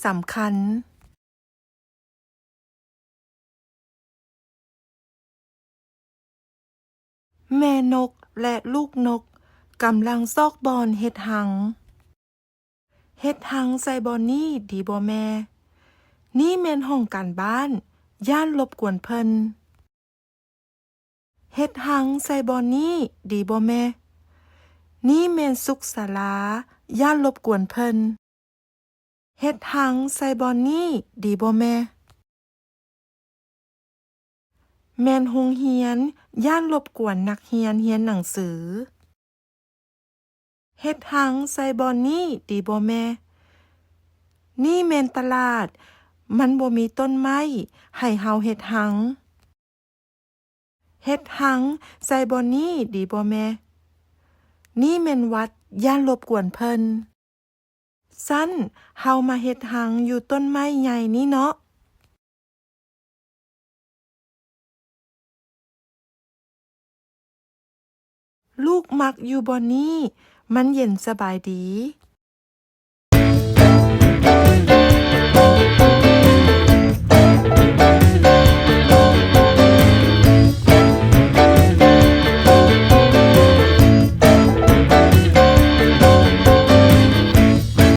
สำคัญแม่นกและลูกนกกำลังซอกบอนเฮ็ดหังใส่บอนนี่ดีบ่แม่นี่แม่นห้องการบ้านย่านรบกวนเพิ่นเฮ็ดหังใส่บอนนี่ดีบ่แม่นี่แม่นสุขศาลาย่านรบกวนเพิ่นเฮ็ดหังใส่บอนนี่ดีบ่แม่แม่นโรงเรียนย่านรบกวนนักเรียนเรียนหนังสือเฮ็ดหังใส่บอนนี่ดีบ่แม่นี่แม่นตลาดมันบ่มีต้นไม้ให้เฮาเฮ็ดหังใส่บอนนี่ดีบ่แม่นี่แม่นวัดย่านรบกวนเพิ่นซั้นเฮามาเฮ็ดหังอยู่ต้นไม้ใหญ่นี่เนาะลูกมักอยู่บ่นี่มันเย็นสบายดี